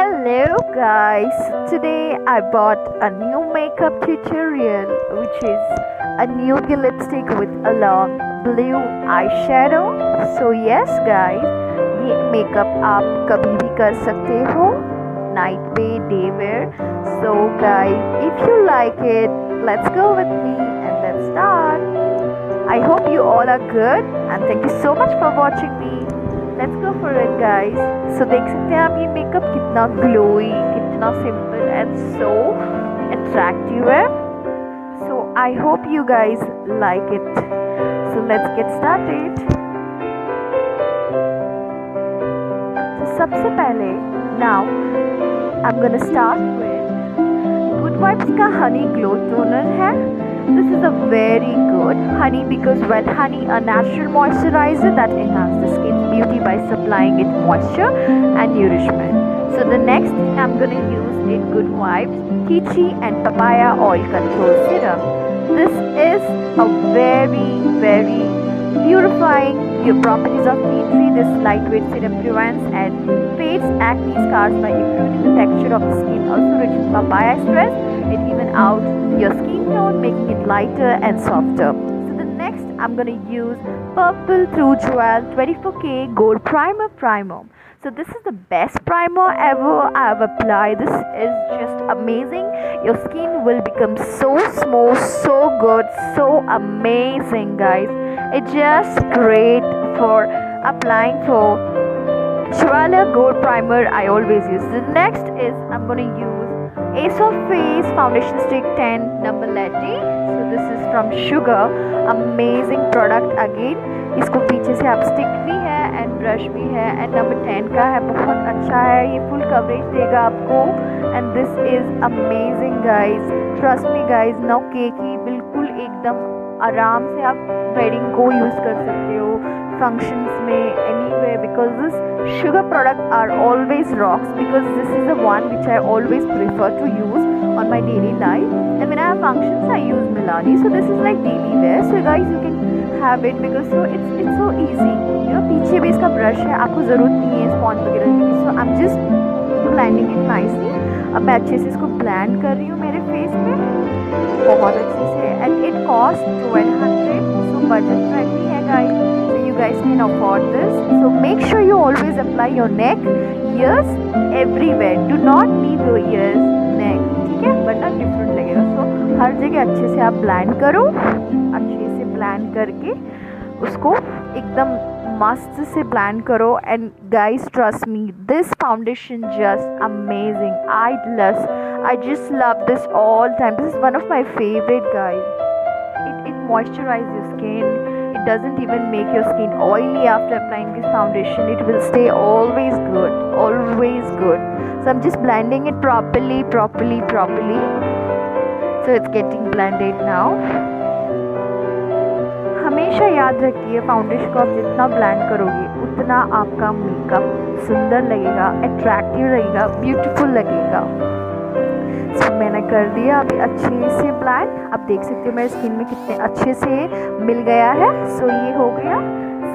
Hello guys, today I bought a new makeup tutorial which is a nude lipstick with a long blue eyeshadow. So yes guys, ये makeup आप कभी भी कर सकते हो, night पे, day wear. So guys, if you like it, let's go with me and let's start. I hope you all are good and thank you so much for watching me. Let's go for it guys. So देख सकते हैं आप ये makeup कितना glowy, कितना simple and so attractive है. So I hope you guys like it. So let's get started. सबसे पहले now I am gonna start with good vibes का हनी ग्लो टोनर है. This is a very good honey because well honey a natural moisturizer that enhances the skin's beauty by supplying it moisture and nourishment. So the next I'm gonna use it Good Vibes Peachy and Papaya Oil Control Serum. This is a very purifying your properties of tea tree. This lightweight serum prevents and fades acne scars by improving the texture of the skin. Also rich in papaya stress, it even out your skin tone, making it lighter and softer. So the next I'm gonna use Purple True Jewel 24K Gold Primer. So this is the best primer ever I have applied. This is just amazing. Your skin will become so smooth, so good, so amazing guys. It's just great for applying for Jewel Gold Primer I always use. The next is I'm gonna use Ace of Face Foundation Stick 10 number latte. So this is from Sugar. Amazing product again. इसको पीछे से आप stick भी है and brush भी है and number 10 का है. बहुत अच्छा है, ये फुल कवरेज देगा आपको and this is amazing guys. Trust me guys, no cakey, बिल्कुल एकदम आराम से आप वेडिंग को यूज़ कर सकते हो, फंक्शंस में, anywhere, because this sugar product are always rocks because this is the one which I always prefer to use on my daily life, and when I have functions I use Milani. So this is like daily wear, so guys you can have it because so it's so easy, you know. पीछे भी इसका brush है, आपको ज़रूरत नहीं है sponge वगैरह की. So I am just blending it nicely. अब मैं अच्छे से इसको ब्लेंड कर रही हूँ मेरे फेस में बहुत अच्छे से and it cost 1200. So budget friendly है guys, so you guys can afford this. So make sure you always apply your neck, ears, everywhere. Do not leave your ears, neck, ठीक है, वरना डिफरेंट लगेगा. सो हर जगह अच्छे से आप ब्लेंड करो, अच्छे से ब्लेंड करके उसको एकदम मस्त से ब्लेंड करो. And guys trust me, this foundation just amazing. I just love this all time. This is one of my favorite guys. It moisturizes your skin. It doesn't even make your skin oily after applying this foundation. It will stay always good, always good. So I'm just blending it properly. So it's getting blended now. हमेशा याद रखिए, foundation को आप जितना blend करोगे उतना आपका makeup सुंदर लगेगा, अट्रैक्टिव लगेगा, ब्यूटीफुल लगेगा. सो मैंने कर दिया अभी अच्छे से ब्लेंड. आप देख सकते हो मेरे स्किन में कितने अच्छे से मिल गया है. सो ये हो गया.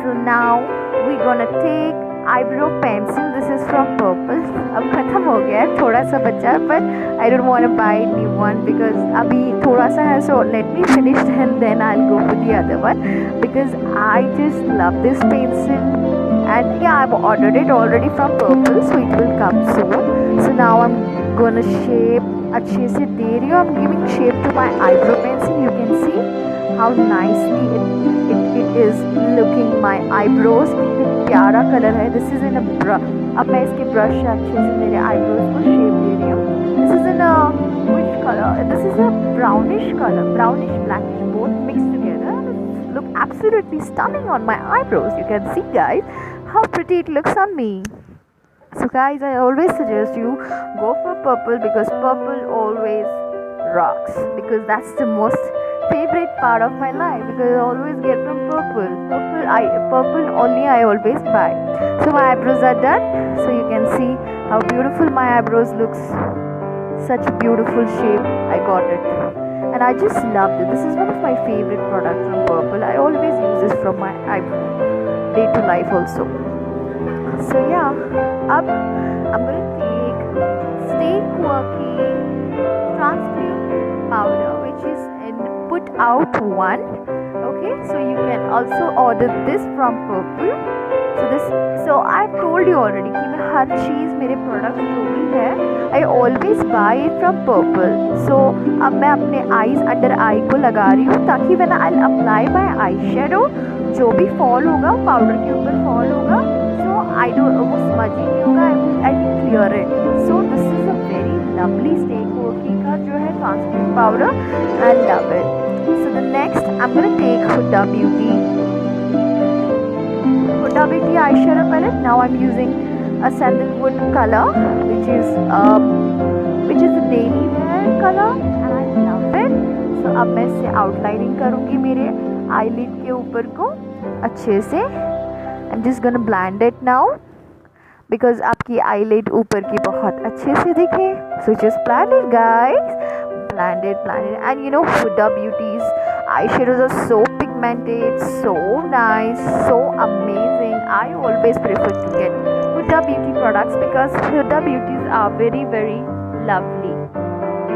So now we gonna take eyebrow pencil. This is from Purplle. अब ख़त्म हो गया है, थोड़ा सा बचा है, but I don't want to buy new one because अभी थोड़ा सा है. So let me finish and then I will go with the other one because I just love this pencil and yeah I have ordered it already from Purplle, so it will come soon. So now I am gonna shape अच्छे से दे रही हूँ. I am giving shape to my eyebrow pencil. You can see how nicely it is looking my eyebrows. कितने प्यारा colour है. This is in अ अब मैं इसके ब्रश से अच्छे से मेरे आईब्रोज को शेप दे रही हूँ. This is in a which color? This is a brownish color, brownish blackish, both mixed together. Look absolutely stunning on my eyebrows. You can see guys how pretty it looks on me. So guys, I always suggest you go for purple because purple always rocks, because that's the most favorite part of my life because I always get from purple. Purple only I always buy. So my eyebrows are done. So you can see how beautiful my eyebrows looks. Such a beautiful shape. I got it. And I just loved it. This is one of my favorite products from Purple. I always use this from my eyebrow day to life also. So yeah, up I'm gonna take working translucent powder which is in put out one. Okay, so you can also order this from Purple. So I've told you already कि मैं हर चीज़ मेरे product जो भी है I always buy from Purplle. So अब मैं अपने eyes under आई को लगा रही हूँ ताकि when I apply my eye shadow जो भी फॉल होगा पाउडर के ऊपर फॉल होगा सो आई डोंट वो स्मजी नहीं होगा. I can clear it. So this is a very lovely stake working का जो है transparent powder. I love it. So the next I am gonna take Huda Beauty eyeshadow palette. Now I'm using a sandalwood color which is a daily wear color and I love it. So अब मैं इससे outlining करूँगी मेरे eyelid के ऊपर को अच्छे से. I'm just gonna blend it now because आपकी eyelid ऊपर की बहुत अच्छे से दिखे. So just blend it guys. Blend it. And you know Huda Beauty's eyeshadows are so pigmented, so nice, so amazing. I always prefer to get Huda Beauty products because Huda Beauties are very very lovely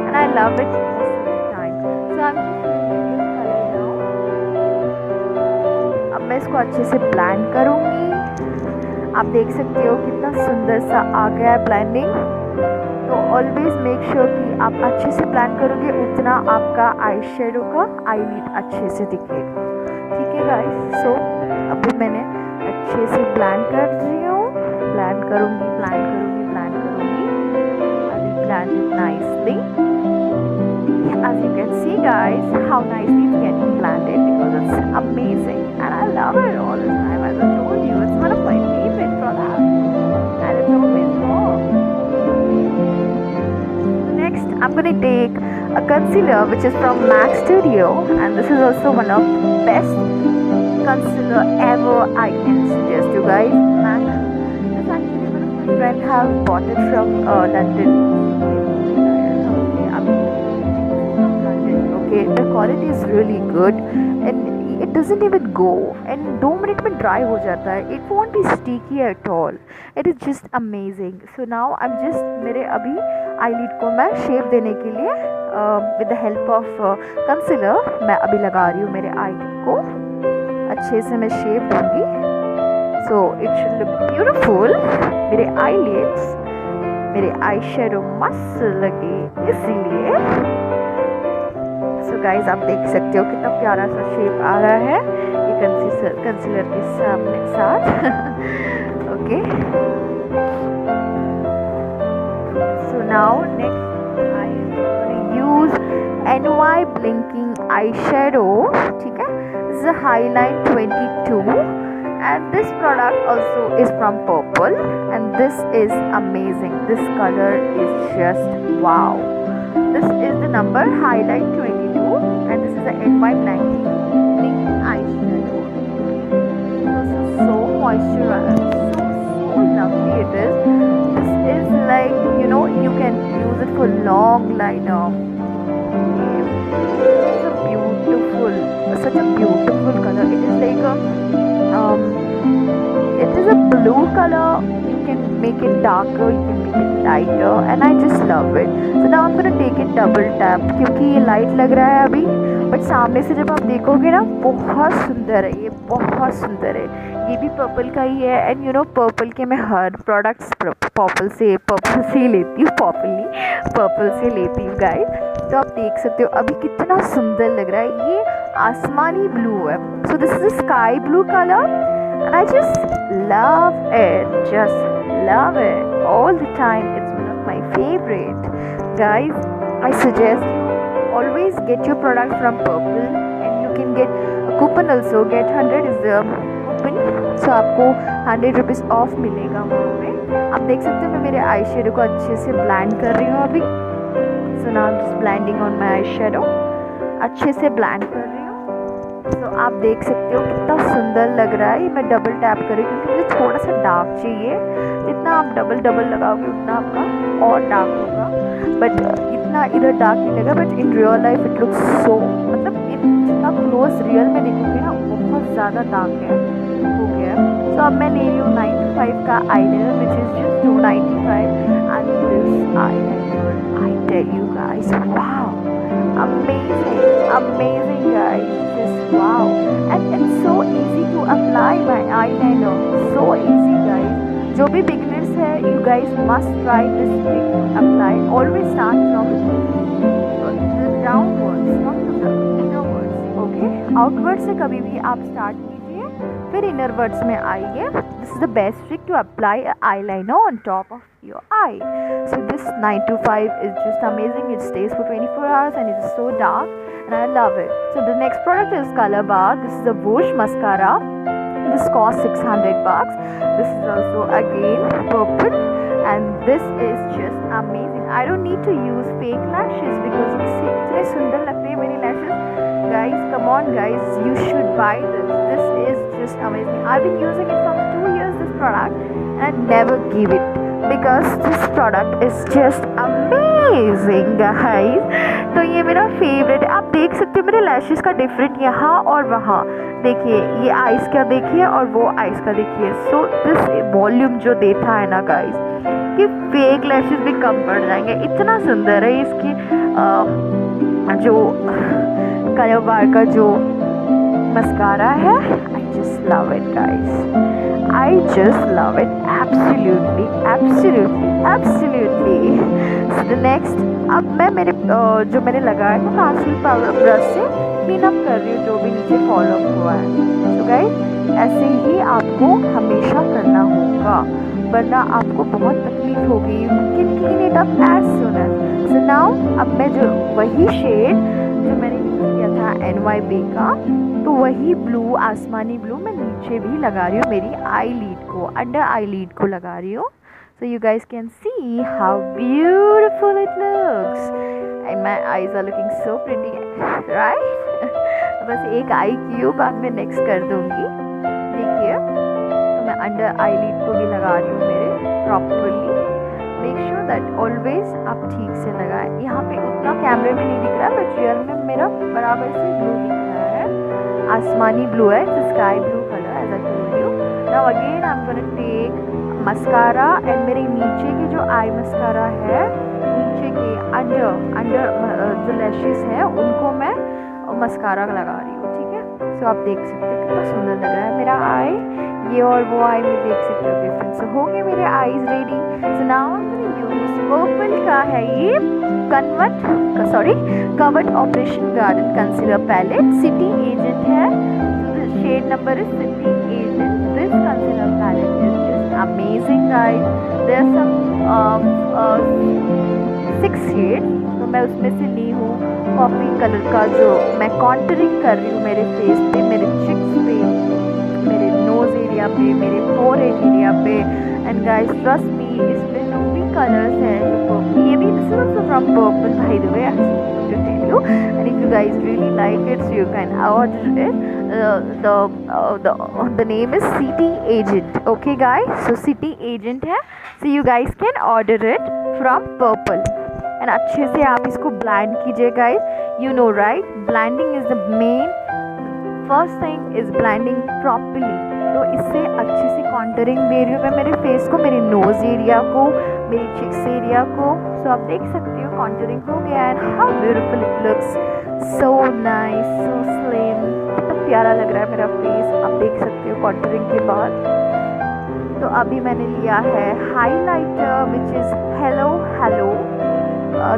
and I love it most of the time. So I'm just using this color now. अब मैं इसको अच्छे से blend करूँगी. आप देख सकते हो कितना सुंदर सा आ गया है blending. तो ऑलवेज मेक श्योर कि आप अच्छे से ब्लेंड करोगे उतना आपका आई शेडो का आईलिड अच्छे से दिखेगा. ठीक है गाइस. सो अभी मैंने अच्छे से ब्लेंड कर रही हूँ. ब्लेंड करूँगी. अभी blend it nicely. As you can see guys how nicely it's getting blended because it's amazing and I love it all the time. As I told you, it's one of my favorite products and it's always warm. Next, I'm going to take a concealer which is from MAC Studio and this is also one of the best concealer ever I can suggest you guys. MAC. This actually one of my friends have bought it from London. Okay, the quality is really good and it doesn't even go and 2 minute में dry हो जाता है. It won't be sticky at all. It is just amazing. So now I'm just मेरे अभी eyelid को मैं shape देने के लिए with the help of concealer मैं अभी लगा रही हूँ मेरे eyelid को. अच्छे से मैं शेप दूँगी. So it should look beautiful. मेरे eyelids मेरे eyeshadow मस्त लगे इसीलिए. सो गाइज आप देख सकते हो कितना प्यारा सा शेप आ रहा है ये कंसीलर के साथ. Okay. So now next I M use NY Blinking eyeshadow. ठीक है. This is highlight 22 and this product also is from Purple and this is amazing. This color is just wow. This is the number highlight 22 and this is the NY Blinking eyeshadow. This is so moisturized, so lovely it is. This is like, you know, you can use it for long liner. It's a beautiful, such a beautiful color. It is like it is a blue color. You can make it darker, you can make it lighter and I just love it. So now I'm gonna take it double tap क्योंकि ये light लग रहा है अभी but सामने से जब आप देखोगे ना बहुत सुंदर है. ये बहुत सुंदर है. ये भी पर्पल का ही है एंड यू नो पर्पल के मैं हर प्रोडक्ट्स पर्पल से ही लेती हूँ. पर्पल से लेती हूँ गाइस. तो आप देख सकते हो अभी कितना सुंदर लग रहा है. ये आसमानी ब्लू है. सो this is sky blue colour and I just love it all the time. It's one of my favorite guys. I suggest you always get your product from Purple and you can get a coupon also. Get 100 is the coupon, so आपको 100 rupees off मिलेगा वहाँ पे. आप देख सकते हो मैं मेरे आई शेडो को अच्छे से ब्लेंड कर रही हूँ अभी. So now I'm just blending on my eyeshadow. अच्छे से ब्लेंड कर रही हूँ. तो आप देख सकते हो कितना सुंदर लग रहा है. मैं डबल टैप करी क्योंकि मुझे थोड़ा सा डार्क चाहिए. जितना आप डबल लगाओगे उतना आपका और डार्क होगा बट इतना इधर डार्क नहीं लगा. But in real life it looks so मतलब जितना क्लोज रियल में देखोगे ना बहुत ज़्यादा डार्क है हो गया. सो अब मैं ले रही हूँ 95 का eyeliner which is just 295 and this eyeliner amazing guys, just wow. And it's so easy to apply my eyeliner, so easy guys. जो भी beginners है, you guys must try this trick to apply. Always start from the downwards, not to the innerwards, okay? Outwards से कभी भी आप start कीजिए, फिर innerwards में आइए. This is the best trick to apply a eyeliner on top of your eye. So this 925 is just amazing. It stays for 24 hours and it is so dark and I love it. So the next product is Color Bar. This is a Bush mascara. This costs 600 bucks. This is also again purple and this is just amazing. I don't need to use fake lashes because इतने सुंदर लगते हैं मेरी lashes. Guys, come on guys, you should buy this. This is just amazing. I've been using it for 2 years, this product, and I never give it because this product is just amazing guys. तो ये मेरा favourite है. आप देख सकते हो मेरे lashes का डिफरेंट यहाँ और वहाँ. देखिए ये आइज़ का देखिए और वो आइज़ का देखिए. सो दिस वॉल्यूम जो देता है ना गाइस कि फेक लैशेस भी कम पड़ जाएंगे. इतना सुंदर है इसकी जो कलर बार का जो मस्कारा है. आई just love it guys. I just love it. Absolutely, absolutely, absolutely. So the next, अब मैं मेरे जो मैंने लगाया था कांसी पाउडर ब्रश से क्लीन अप कर रही हूँ जो भी नीचे फॉल अप हुआ है. तो गाइस ऐसे ही आपको हमेशा करना होगा वरना आपको बहुत तकलीफ होगी. You can clean it up as soon as. So now अब मैं जो वही शेड जो मैंने यूज़ किया था NYB का, तो वही ब्लू आसमानी ब्लू मैं नीचे भी लगा रही हूँ मेरी आई लीड को, अंडर आई लीड को लगा रही हूँ. So you guys can see how beautiful it looks and my eyes are looking so pretty, right? बस एक आई क्यूब बाद में नेक्स्ट कर दूँगी. देखिए तो मैं अंडर आई लीड को भी लगा रही हूँ मेरे properly. Make sure that always आप ठीक से लगाएं. यहाँ पे उतना कैमरे में नहीं दिख रहा है बट रियल में मेरा बराबर से ब्लू दिख रहा है. आसमानी ब्लू है, sky blue colour as I told you. Now again I am gonna take mascara and मेरे नीचे की जो आई मस्कारा है, नीचे के अंडर जो लैशेस हैं उनको मैं मस्कारा लगा रही हूँ. ठीक है. सो आप देख सकते हो कितना सुंदर लग रहा है मेरा आई. ये और वो आई में देख सकते हो डिफरेंस. सो हो गए मेरे eyes ready. So now Purplle का है ये covered operation garden concealer palette. City agent है. Shade number is city agent. This concealer palette is just amazing guys. There some 6 shade. तो मैं उसमें से ली हूँ कॉफी कलर का जो मैं कॉन्टरिंग कर रही हूँ मेरे फेस पे, मेरे चिक्स पे, मेरे नोज एरिया पे, मेरे फोरहेड एरिया पे. एंड गाइस ट्रस्ट मी इसमें जो भी कलर्स हैं जो पर्पल, ये भी this is also from purple by the way, I want to tell you. And if you guys really like it so you can order it. the name is City Agent. Okay guys, so City Agent है. so you guys can order it from Purple. And अच्छे से आप इसको blend कीजिए guys. You know right, blending is the main first thing is blending properly. तो इससे अच्छे से कॉन्टरिंग दे रही हूँ मैं मेरे फेस को, मेरे नोज एरिया को, मेरी चिक्स एरिया को. सो आप देख सकते हो कॉन्टरिंग हो गया. And how beautiful it looks. So nice, so slim. कितना प्यारा लग रहा है मेरा फेस. आप देख सकते हो कॉन्टरिंग के बाद. तो अभी मैंने लिया है highlighter which is hello.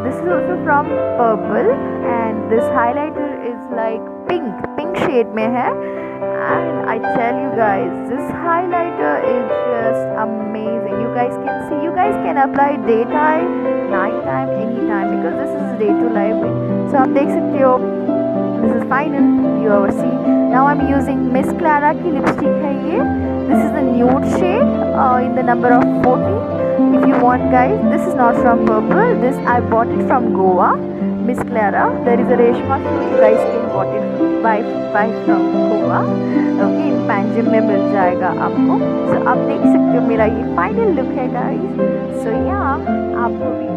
This is also from Purple and this highlighter is like pink shade में है. And I tell you guys, this highlighter is just amazing. You guys can see, you guys can apply daytime, nighttime, anytime because this is day to life. So आप देख सकते हो. This is final. You ever see? Now I'm using Miss Clara की lipstick है ये. This is the nude shade in the number of 40. If you want guys, this is not from Purple. This I bought it from Goa. Miss Clara. There is a Reshma so you guys can bought it buy from Goa. Okay, in Panjim में मिल जाएगा आपको. So आप देख सकते हो मेरा ये final look है guys. So yeah, आपको भी